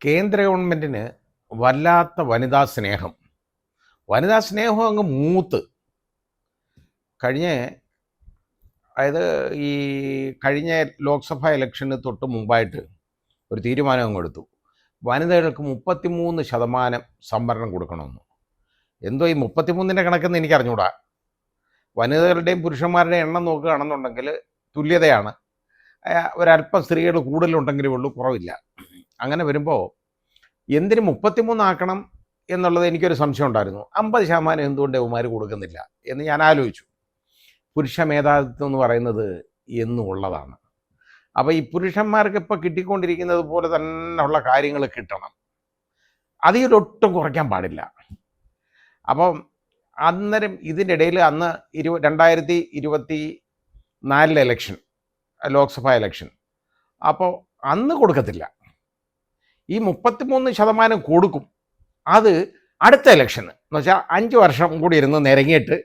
കേന്ദ്ര ഗവൺമെൻറ്റിന് വല്ലാത്ത വനിതാ സ്നേഹം അങ്ങ് മൂത്ത് കഴിഞ്ഞ അതായത് ഈ കഴിഞ്ഞ ലോക്സഭാ ഇലക്ഷന് തൊട്ട് മുമ്പായിട്ട് ഒരു തീരുമാനം അങ്ങ് എടുത്തു. വനിതകൾക്ക് 33% സംവരണം കൊടുക്കണമെന്ന്. എന്തോ ഈ 33ൻ്റെ കണക്കെന്ന് എനിക്കറിഞ്ഞൂടാ. വനിതകളുടെയും പുരുഷന്മാരുടെയും എണ്ണം നോക്കുകയാണെന്നുണ്ടെങ്കിൽ തുല്യതയാണ്. ഒരല്പം സ്ത്രീകൾ കൂടുതലുണ്ടെങ്കിലേ ഉള്ളൂ, കുറവില്ല. അങ്ങനെ വരുമ്പോൾ എന്തിന് 33 ആക്കണം എന്നുള്ളത് എനിക്കൊരു സംശയം ഉണ്ടായിരുന്നു. 50% എന്തുകൊണ്ട് യവന്മാർ കൊടുക്കുന്നില്ല എന്ന് ഞാൻ ആലോചിച്ചു. പുരുഷ മേധാവിത്വം എന്ന് പറയുന്നത് എന്നും ഉള്ളതാണ്. അപ്പോൾ ഈ പുരുഷന്മാർക്ക് ഇപ്പോൾ കിട്ടിക്കൊണ്ടിരിക്കുന്നത് പോലെ തന്നെ ഉള്ള കാര്യങ്ങൾ കിട്ടണം, അതിലൊട്ടും കുറയ്ക്കാൻ പാടില്ല. അപ്പം അന്നേരം ഇതിൻ്റെ ഇടയിൽ അന്ന് 2024 ഇലക്ഷൻ, ലോക്സഭാ ഇലക്ഷൻ, അപ്പോൾ അന്ന് കൊടുക്കത്തില്ല. ഈ 33% കൊടുക്കും. അത് അടുത്ത ഇലക്ഷന് എന്ന് വെച്ചാൽ 5 വർഷം കൂടി ഇരുന്ന് നിരങ്ങിയിട്ട്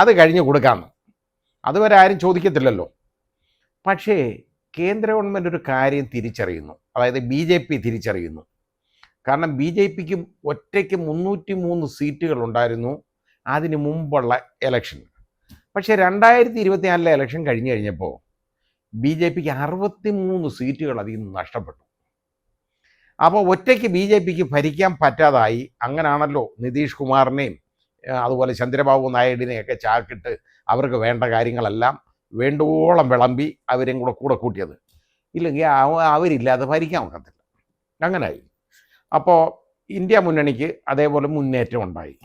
അത് കഴിഞ്ഞ് കൊടുക്കാമെന്ന്. അതുവരെ ആരും ചോദിക്കത്തില്ലല്ലോ. പക്ഷേ കേന്ദ്ര ഗവൺമെൻറ് ഒരു കാര്യം തിരിച്ചറിയുന്നു, അതായത് BJP തിരിച്ചറിയുന്നു. കാരണം BJPക്ക് ഒറ്റയ്ക്ക് 303 സീറ്റുകൾ ഉണ്ടായിരുന്നു അതിന് മുമ്പുള്ള ഇലക്ഷൻ. പക്ഷേ 2024 ഇലക്ഷൻ കഴിഞ്ഞ് കഴിഞ്ഞപ്പോൾ BJPക്ക് 63 സീറ്റുകൾ അതിൽ നിന്ന് നഷ്ടപ്പെട്ടു. അപ്പോൾ ഒറ്റയ്ക്ക് BJPക്ക് ഭരിക്കാൻ പറ്റാതായി. അങ്ങനാണല്ലോ നിതീഷ് കുമാറിനെയും അതുപോലെ ചന്ദ്രബാബു നായിഡുവിനെയൊക്കെ ചാക്കിട്ട് അവർക്ക് വേണ്ട കാര്യങ്ങളെല്ലാം വേണ്ടോളം വിളമ്പി അവരെയും കൂടെ കൂട്ടിയത്. ഇല്ലെങ്കിൽ അവരില്ലാതെ ഭരിക്കാൻ ഒക്കത്തില്ല. അങ്ങനായി. അപ്പോൾ ഇന്ത്യ മുന്നണിക്ക് അതേപോലെ മുന്നേറ്റം ഉണ്ടായി.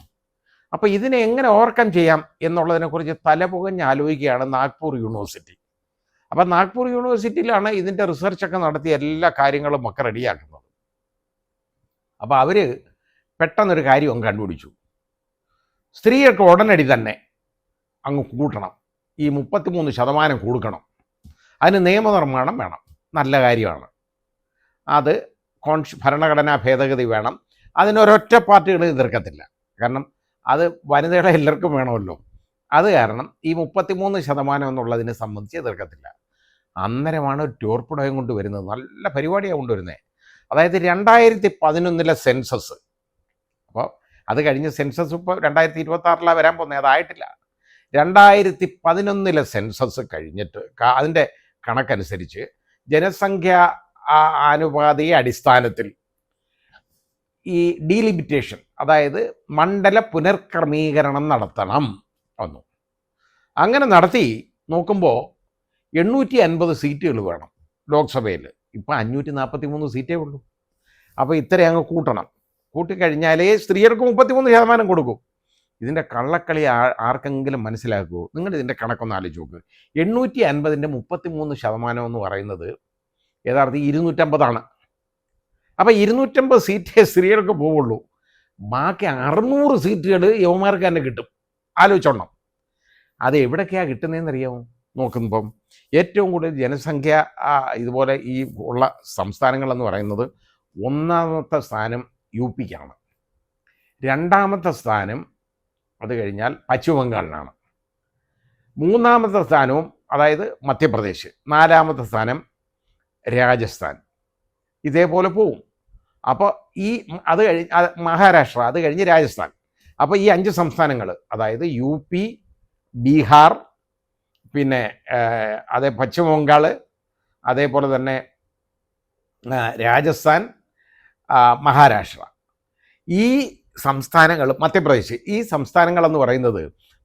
അപ്പോൾ ഇതിനെ എങ്ങനെ ഓവർകം ചെയ്യാം എന്നുള്ളതിനെക്കുറിച്ച് തലപുകഞ്ഞ് ആലോചിക്കുകയാണ് നാഗ്പൂർ യൂണിവേഴ്സിറ്റി. അപ്പം നാഗ്പൂർ യൂണിവേഴ്സിറ്റിയിലാണ് ഇതിൻ്റെ റിസർച്ചൊക്കെ നടത്തി എല്ലാ കാര്യങ്ങളും ഒക്കെ റെഡിയാക്കുന്നത്. അപ്പോൾ അവർ പെട്ടെന്നൊരു കാര്യം കണ്ടുപിടിച്ചു. സ്ത്രീകൾക്ക് ഉടനടി തന്നെ അങ്ങ് കൂട്ടണം, ഈ 33% കൊടുക്കണം. അതിന് നിയമനിർമ്മാണം വേണം, നല്ല കാര്യമാണ്. അത് ഭരണഘടനാ ഭേദഗതി വേണം. അതിനൊരൊറ്റ പാർട്ടികൾ എതിർക്കത്തില്ല, കാരണം അത് വനിതകളെ എല്ലാവർക്കും വേണമല്ലോ. അത് കാരണം ഈ 33% എന്നുള്ളതിനെ സംബന്ധിച്ച് എതിർക്കത്തില്ല. അന്നേരമാണ് ഒരു ടോർപ്പിഡോയും കൊണ്ടുവരുന്നത്. നല്ല പരിപാടിയാണ് കൊണ്ടുവരുന്നത്. അതായത് 2011 സെൻസസ്. അപ്പോൾ അത് കഴിഞ്ഞ് സെൻസസ് ഇപ്പോൾ 2026 വരാൻ പോകുന്നത്, അതായിട്ടില്ല. 2011 സെൻസസ് കഴിഞ്ഞിട്ട് അതിൻ്റെ കണക്കനുസരിച്ച് ജനസംഖ്യ ആനുപാതിക അടിസ്ഥാനത്തിൽ ഈ ഡീലിമിറ്റേഷൻ, അതായത് മണ്ഡല പുനർക്രമീകരണം നടത്തണം വന്നു. അങ്ങനെ നടത്തി നോക്കുമ്പോൾ 850 സീറ്റുകൾ വേണം ലോക്സഭയിൽ. ഇപ്പം 543 സീറ്റേ ഉള്ളൂ. അപ്പോൾ ഇത്രയും അങ്ങ് കൂട്ടണം. കൂട്ടിക്കഴിഞ്ഞാലേ സ്ത്രീകൾക്ക് 33% കൊടുക്കും. ഇതിൻ്റെ കള്ളക്കളി ആർക്കെങ്കിലും മനസ്സിലാക്കുമോ? നിങ്ങൾ ഇതിൻ്റെ കണക്കൊന്ന് ആലോചിച്ച് നോക്ക്. 850ൻ്റെ 33% എന്ന് പറയുന്നത് യഥാർത്ഥത്തിൽ 250 അപ്പോൾ 250 സീറ്റേ സ്ത്രീകൾക്ക് പോവുള്ളൂ. ബാക്കി 600 സീറ്റുകൾ യുവമാർക്ക് തന്നെ കിട്ടും. ആലോചിച്ചോണം. അത് എവിടൊക്കെയാണ് കിട്ടുന്നതെന്നറിയാമോ? നോക്കുമ്പം ഏറ്റവും കൂടുതൽ ജനസംഖ്യ ഇതുപോലെ ഈ ഉള്ള സംസ്ഥാനങ്ങളെന്ന് പറയുന്നത്, ഒന്നാമത്തെ സ്ഥാനം UPക്കാണ്, രണ്ടാമത്തെ സ്ഥാനം അത് കഴിഞ്ഞാൽ പശ്ചിമ ബംഗാളിനാണ്, മൂന്നാമത്തെ സ്ഥാനവും അതായത് മധ്യപ്രദേശ്, നാലാമത്തെ സ്ഥാനം രാജസ്ഥാൻ. ഇതേപോലെ പോവും. അപ്പോൾ ഈ അത് കഴിഞ്ഞ് മഹാരാഷ്ട്ര, അത് കഴിഞ്ഞ് രാജസ്ഥാൻ. അപ്പോൾ ഈ 5 സംസ്ഥാനങ്ങൾ, അതായത് UP, ബീഹാർ, പിന്നെ അതേ പശ്ചിമ ബംഗാൾ, അതേപോലെ തന്നെ രാജസ്ഥാൻ, മഹാരാഷ്ട്ര, ഈ സംസ്ഥാനങ്ങൾ, മധ്യപ്രദേശ്, ഈ സംസ്ഥാനങ്ങളെന്ന് പറയുന്നത്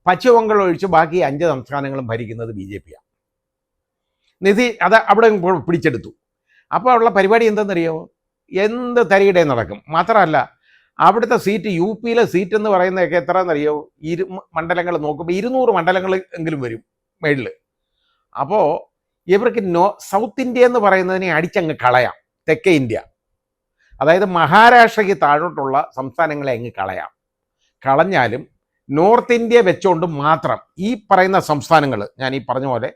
പശ്ചിമ ബംഗാൾ ഒഴിച്ച് ബാക്കി 5 സംസ്ഥാനങ്ങളും ഭരിക്കുന്നത് BJPയാണ്. അത് അവിടെ പിടിച്ചെടുത്തു. അപ്പോൾ ഉള്ള പരിപാടി എന്തെന്നറിയാമോ? എന്ത് തരികിടെ നടക്കും. മാത്രമല്ല അവിടുത്തെ സീറ്റ്, UPയിലെ സീറ്റ് എന്ന് പറയുന്നതൊക്കെ എത്രയെന്നറിയാമോ? മണ്ഡലങ്ങൾ നോക്കുമ്പോൾ 200 മണ്ഡലങ്ങൾ എങ്കിലും വരും മേളിൽ. അപ്പോൾ ഇവർക്ക് സൗത്ത് ഇന്ത്യ എന്ന് പറയുന്നതിനെ അടിച്ചങ്ങ് കളയാം. തെക്കേ ഇന്ത്യ, അതായത് മഹാരാഷ്ട്രയ്ക്ക് താഴോട്ടുള്ള സംസ്ഥാനങ്ങളെ അങ്ങ് കളഞ്ഞാലും നോർത്ത് ഇന്ത്യ വെച്ചുകൊണ്ട് മാത്രം ഈ പറയുന്ന സംസ്ഥാനങ്ങൾ, ഞാൻ ഈ പറഞ്ഞ പോലെ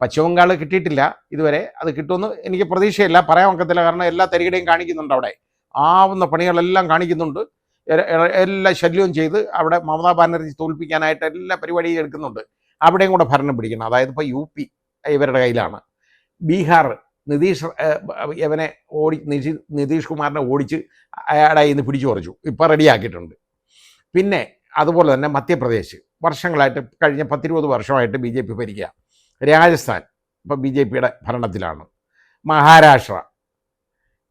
പശ്ചിമ ബംഗാൾ കിട്ടിയിട്ടില്ല ഇതുവരെ, അത് കിട്ടുമെന്ന് എനിക്ക് പ്രതീക്ഷയില്ല, പറയാൻ ഒക്കത്തില്ല. കാരണം എല്ലാ തരികിടയും കാണിക്കുന്നുണ്ട്, അവിടെ ആവുന്ന പണികളെല്ലാം കാണിക്കുന്നുണ്ട്, എല്ലാ ശല്യവും ചെയ്ത് അവിടെ മമതാ ബാനർജി തോൽപ്പിക്കാനായിട്ട് എല്ലാ പരിപാടിയും എടുക്കുന്നുണ്ട്. അവിടെയും കൂടെ ഭരണം പിടിക്കണം. അതായത് ഇപ്പോൾ UP ഇവരുടെ കയ്യിലാണ്, ബീഹാർ നിതീഷ് ഇവനെ നിതീഷ് കുമാറിനെ ഓടിച്ച് അയാളെ ഇന്ന് പിടിച്ചു കുറച്ചു, ഇപ്പോൾ റെഡിയാക്കിയിട്ടുണ്ട്. പിന്നെ അതുപോലെ തന്നെ മധ്യപ്രദേശ് വർഷങ്ങളായിട്ട് കഴിഞ്ഞ 10-20 വർഷമായിട്ട് BJP ഭരിക്കുക. രാജസ്ഥാൻ ഇപ്പോൾ BJPയുടെ ഭരണത്തിലാണ്. മഹാരാഷ്ട്ര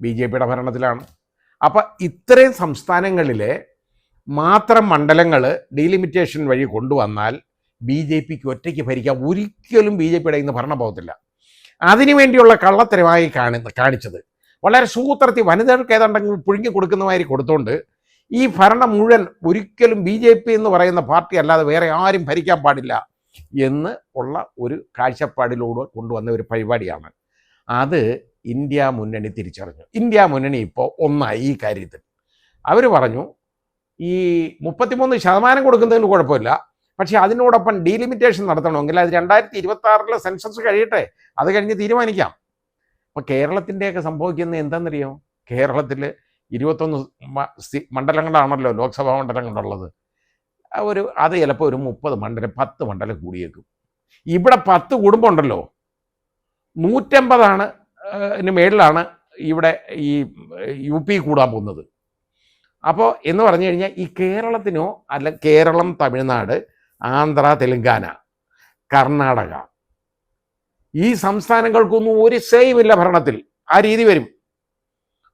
BJPയുടെ ഭരണത്തിലാണ്. അപ്പം ഇത്രയും സംസ്ഥാനങ്ങളിലെ മാത്രം മണ്ഡലങ്ങൾ ഡീലിമിറ്റേഷൻ വഴി കൊണ്ടുവന്നാൽ BJPക്ക് ഒറ്റയ്ക്ക് ഭരിക്കാൻ ഒരിക്കലും BJPയുടെ ഇന്ന് ഭരണം പോകത്തില്ല. അതിനുവേണ്ടിയുള്ള കള്ളത്തരമായി കാണിച്ചത് വളരെ സൂത്രത്തിൽ വനിതകൾക്ക് ഏതാണ്ടെങ്കിൽ പുഴുങ്ങി കൊടുക്കുന്ന മാതിരി കൊടുത്തുകൊണ്ട് ഈ ഭരണം മുഴുവൻ ഒരിക്കലും BJP എന്ന് പറയുന്ന പാർട്ടി അല്ലാതെ വേറെ ആരും ഭരിക്കാൻ പാടില്ല എന്ന് ഉള്ള ഒരു കാഴ്ചപ്പാടിലൂടെ കൊണ്ടുവന്ന ഒരു പരിപാടിയാണ്. അത് ഇന്ത്യ മുന്നണി തിരിച്ചറിഞ്ഞു. ഇന്ത്യ മുന്നണി ഇപ്പോൾ ഒന്നായി ഈ കാര്യത്തിൽ. അവർ പറഞ്ഞു ഈ 33% കൊടുക്കുന്നതിന് കുഴപ്പമില്ല, പക്ഷേ അതിനോടൊപ്പം ഡീലിമിറ്റേഷൻ നടത്തണമെങ്കിൽ അത് 2026 സെൻസസ് കഴിയട്ടെ, അത് കഴിഞ്ഞ് തീരുമാനിക്കാം. അപ്പോൾ കേരളത്തിൻ്റെയൊക്കെ സംഭവിക്കുന്നത് എന്താണെന്നറിയോ? കേരളത്തിൽ 21 മണ്ഡലങ്ങളാണല്ലോ ലോക്സഭാ മണ്ഡലങ്ങളുള്ളത്. അത് ചിലപ്പോൾ ഒരു 30 മണ്ഡലം 10 മണ്ഡലം കൂടിയേക്കും. ഇവിടെ 10 കുടുംബമുണ്ടല്ലോ, 150 മേളിലാണ് ഇവിടെ ഈ UP കൂടാൻ പോകുന്നത്. അപ്പോൾ എന്ന് പറഞ്ഞു കഴിഞ്ഞാൽ ഈ കേരളത്തിനോ അല്ല കേരളം, തമിഴ്നാട്, ആന്ധ്ര, തെലുങ്കാന, കർണാടക ഈ സംസ്ഥാനങ്ങൾക്കൊന്നും ഒരു സേയുമില്ല ഭരണത്തിൽ. ആ രീതി വരും.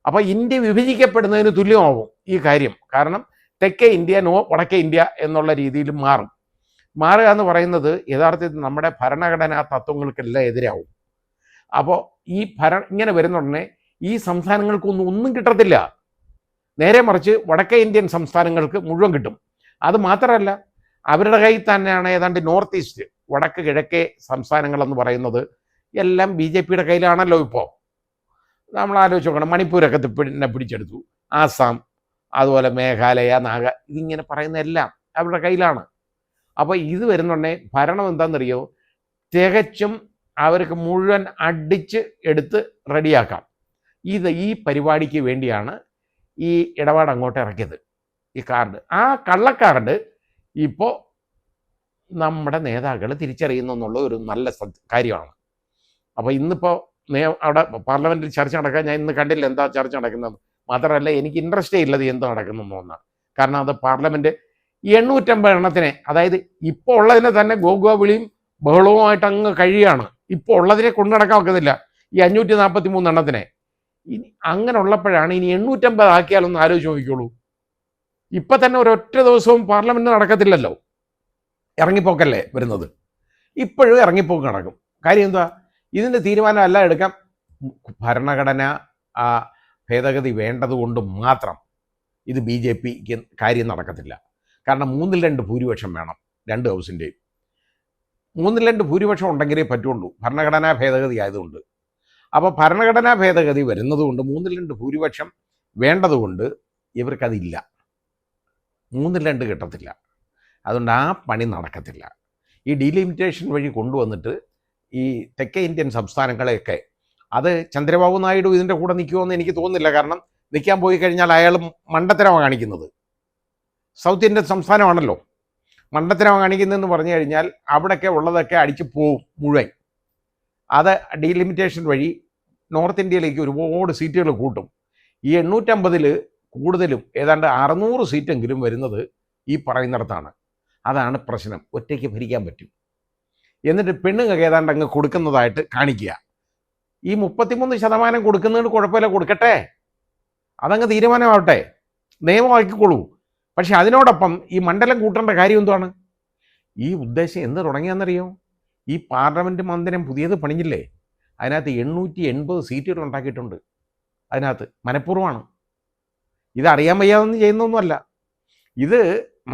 അപ്പോൾ ഇന്ത്യ വിഭജിക്കപ്പെടുന്നതിന് തുല്യമാവും ഈ കാര്യം. കാരണം തെക്കേ ഇന്ത്യ വടക്കേ ഇന്ത്യ എന്നുള്ള രീതിയിൽ മാറുക എന്ന് പറയുന്നത് യഥാർത്ഥത്തിൽ നമ്മുടെ ഭരണഘടനാ തത്വങ്ങൾക്കെല്ലാം എതിരാവും. അപ്പോൾ ഈ ഇങ്ങനെ വരുന്നുടനെ ഈ സംസ്ഥാനങ്ങൾക്കൊന്നും കിട്ടത്തില്ല. നേരെ മറിച്ച് വടക്കേ ഇന്ത്യൻ സംസ്ഥാനങ്ങൾക്ക് മുഴുവൻ കിട്ടും. അത് മാത്രമല്ല, അവരുടെ കയ്യിൽ തന്നെയാണ് ഏതാണ്ട് നോർത്ത് ഈസ്റ്റ് വടക്ക് കിഴക്കേ സംസ്ഥാനങ്ങളെന്ന് പറയുന്നത് എല്ലാം BJPയുടെ കയ്യിലാണല്ലോ. ഇപ്പോൾ നമ്മൾ ആലോചിച്ച് നോക്കണം, മണിപ്പൂരൊക്കെ പിടിച്ചെടുത്തു, ആസാം, അതുപോലെ മേഘാലയ, ഇതിങ്ങനെ പറയുന്ന എല്ലാം അവരുടെ കയ്യിലാണ്. അപ്പോൾ ഇത് വരുന്നുണ്ടേ ഭരണം എന്താണെന്നറിയോ? തികച്ചും അവർക്ക് മുഴുവൻ അടിച്ച് എടുത്ത് റെഡിയാക്കാം. ഈ പരിപാടിക്ക് വേണ്ടിയാണ് ഈ ഇടപാട് അങ്ങോട്ട് ഇറക്കിയത്, ഈ കാർഡ്. ആ കള്ളക്കാർഡ് ഇപ്പോൾ നമ്മുടെ നേതാക്കൾ തിരിച്ചറിയുന്നു എന്നുള്ള ഒരു നല്ല കാര്യമാണ്. അപ്പോൾ ഇന്നിപ്പോൾ അവിടെ പാർലമെൻറ്റിൽ ചർച്ച നടക്കാൻ ഞാൻ ഇന്ന് കണ്ടില്ല എന്താ ചർച്ച നടക്കുന്നത്. മാത്രമല്ല എനിക്ക് ഇൻട്രസ്റ്റേ ഇല്ലത് എന്താ നടക്കുന്നതെന്ന് ഒന്നാണ്. കാരണം അത് പാർലമെൻറ്റ് 850 എണ്ണത്തിനെ, അതായത് ഇപ്പോൾ ഉള്ളതിനെ തന്നെ ഗോവിളിയും ബഹളവുമായിട്ട് അങ്ങ് കഴിയുകയാണ്. ഇപ്പോൾ ഉള്ളതിനെ കൊണ്ടു നടക്കാൻ വെക്കുന്നില്ല ഈ 543 എണ്ണത്തിനെ. ഇനി അങ്ങനെ ഉള്ളപ്പോഴാണ് ഇനി 850 ആക്കിയാലൊന്ന് ആലോചിച്ച് നോക്കിക്കോളൂ. ഇപ്പം തന്നെ ഒരൊറ്റ ദിവസവും പാർലമെൻറ്റ് നടക്കത്തില്ലല്ലോ, ഇറങ്ങിപ്പോക്കല്ലേ വരുന്നത്. ഇപ്പോഴും ഇറങ്ങിപ്പോക്ക് നടക്കും. കാര്യം എന്താ? ഇതിൻ്റെ തീരുമാനം എല്ലാം എടുക്കാം ഭരണഘടന ഭേദഗതി വേണ്ടതുകൊണ്ട് മാത്രം ഇത് BJPക്ക് കാര്യം നടക്കത്തില്ല. കാരണം 3/2 ഭൂരിപക്ഷം വേണം 2 ഹൗസിൻ്റെയും. 3/2 ഭൂരിപക്ഷം ഉണ്ടെങ്കിലേ പറ്റുള്ളൂ, ഭരണഘടനാ ഭേദഗതി ആയതുകൊണ്ട്. അപ്പോൾ ഭരണഘടനാ ഭേദഗതി വരുന്നതുകൊണ്ട് 3/2 ഭൂരിപക്ഷം വേണ്ടതുകൊണ്ട് ഇവർക്കതില്ല, 3/2 കിട്ടത്തില്ല. അതുകൊണ്ട് ആ പണി നടക്കത്തില്ല. ഈ ഡീലിമിറ്റേഷൻ വഴി കൊണ്ടുവന്നിട്ട് ഈ തെക്കേ ഇന്ത്യൻ സംസ്ഥാനങ്ങളെയൊക്കെ, അത് ചന്ദ്രബാബു നായിഡു ഇതിൻ്റെ കൂടെ നിൽക്കുമെന്ന് എനിക്ക് തോന്നുന്നില്ല. കാരണം നിൽക്കാൻ പോയി കഴിഞ്ഞാൽ അയാൾ മണ്ടത്തരമാണ് കാണിക്കുന്നത്. സൗത്ത് ഇന്ത്യൻ സംസ്ഥാനമാണല്ലോ, മണ്ടത്തരമാണ് കാണിക്കുന്നതെന്ന് പറഞ്ഞു കഴിഞ്ഞാൽ അവിടെയൊക്കെ ഉള്ളതൊക്കെ അടിച്ചു പോവും മുഴുവൻ. അത് ഡീലിമിറ്റേഷൻ വഴി നോർത്ത് ഇന്ത്യയിലേക്ക് ഒരുപാട് സീറ്റുകൾ കൂട്ടും. ഈ 850 കൂടുതലും ഏതാണ്ട് 600 സീറ്റെങ്കിലും വരുന്നത് ഈ പറയുന്നിടത്താണ്. അതാണ് പ്രശ്നം. ഒറ്റയ്ക്ക് ഭരിക്കാൻ പറ്റും. എന്നിട്ട് പെണ്ണുങ്ങൾക്ക് ഏതാണ്ട് അങ്ങ് കൊടുക്കുന്നതായിട്ട് കാണിക്കുക. ഈ 33% കൊടുക്കുന്നതിന് കുഴപ്പമില്ല, കൊടുക്കട്ടെ, അതങ്ങ് തീരുമാനമാവട്ടെ, നിയമമാക്കിക്കോളൂ. പക്ഷെ അതിനോടൊപ്പം ഈ മണ്ഡലം കൂട്ടേണ്ട കാര്യം എന്താണ്? ഈ ഉദ്ദേശം എന്ത് തുടങ്ങിയാണെന്നറിയോ? ഈ പാർലമെൻറ്റ് മന്ദിരം പുതിയത് പണിഞ്ഞില്ലേ, അതിനകത്ത് 880 സീറ്റുകൾ ഉണ്ടാക്കിയിട്ടുണ്ട്. അതിനകത്ത് മനഃപൂർവ്വമാണ്. ഇതറിയാൻ വയ്യാതൊന്നും ചെയ്യുന്നൊന്നുമല്ല. ഇത്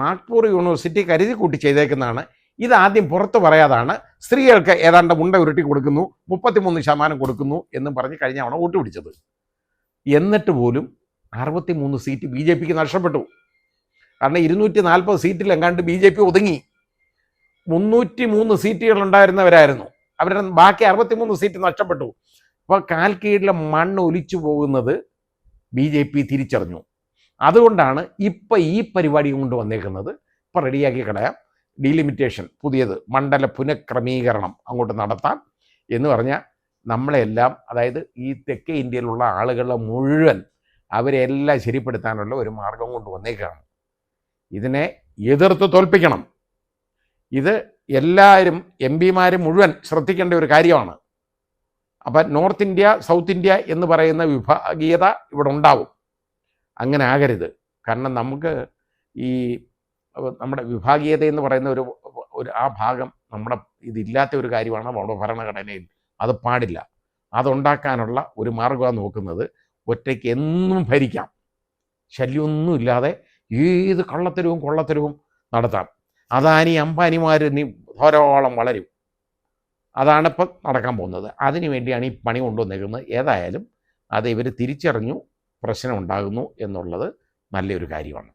നാഗ്പൂർ യൂണിവേഴ്സിറ്റി കരുതി കൂട്ടി ചെയ്തേക്കുന്നതാണ്. ഇതാദ്യം പുറത്ത് പറയാതാണ് സ്ത്രീകൾക്ക് ഏതാണ്ട് മുണ്ട ഉരുട്ടി കൊടുക്കുന്നു, 33% കൊടുക്കുന്നു എന്നും പറഞ്ഞ് കഴിഞ്ഞ തവണ വോട്ട് പിടിച്ചത്. എന്നിട്ട് പോലും 63 സീറ്റ് BJPക്ക് നഷ്ടപ്പെട്ടു. കാരണം 240 സീറ്റിലെങ്ങാണ്ട് BJP ഒതുങ്ങി. 303 സീറ്റുകൾ ഉണ്ടായിരുന്നവരായിരുന്നു, അവരുടെ ബാക്കി 63 സീറ്റ് നഷ്ടപ്പെട്ടു. അപ്പോൾ കാൽക്കീഴിലെ മണ്ണ് ഒലിച്ചു പോകുന്നത് BJP തിരിച്ചറിഞ്ഞു. അതുകൊണ്ടാണ് ഇപ്പം ഈ പരിപാടി കൊണ്ട് വന്നേക്കുന്നത്. ഇപ്പം റെഡിയാക്കി കളയാം, ഡീലിമിറ്റേഷൻ പുതിയത് മണ്ഡല പുനഃക്രമീകരണം അങ്ങോട്ട് നടത്താം എന്ന് പറഞ്ഞാൽ നമ്മളെല്ലാം, അതായത് ഈ തെക്കേ ഇന്ത്യയിലുള്ള ആളുകളെ മുഴുവൻ അവരെല്ലാം ശരിപ്പെടുത്താനുള്ള ഒരു മാർഗം കൊണ്ടുവന്നേക്കാണ്. ഇതിനെ എതിർത്ത് തോൽപ്പിക്കണം. ഇത് എല്ലാവരും എം പിമാരും മുഴുവൻ ശ്രദ്ധിക്കേണ്ട ഒരു കാര്യമാണ്. അപ്പം നോർത്ത് ഇന്ത്യ സൗത്ത് ഇന്ത്യ എന്ന് പറയുന്ന വിഭാഗീയത ഇവിടെ ഉണ്ടാവും. അങ്ങനെ ആകരുത്. കാരണം നമുക്ക് ഈ നമ്മുടെ വിഭാഗീയത എന്ന് പറയുന്ന ഒരു ആ ഭാഗം നമ്മുടെ ഇതില്ലാത്ത ഒരു കാര്യമാണ് നമ്മുടെ ഭരണഘടനയിൽ. അത് പാടില്ല. അതുണ്ടാക്കാനുള്ള ഒരു മാർഗമാണ് നോക്കുന്നത്. ഒറ്റയ്ക്ക് എന്നും ഭരിക്കാം, ശല്യമൊന്നുമില്ലാതെ ഏത് കൊള്ളത്തരവും നടത്താം. അദാനി അംബാനിമാർ ധാരാളം വളരും. അതാണിപ്പം നടക്കാൻ പോകുന്നത്. അതിനു വേണ്ടിയാണ് ഈ പണി കൊണ്ടുവന്നേക്കുന്നത്. ഏതായാലും അത് ഇവർ തിരിച്ചറിഞ്ഞു പ്രശ്നം ഉണ്ടാകുന്നു എന്നുള്ളത് നല്ലൊരു കാര്യമാണ്.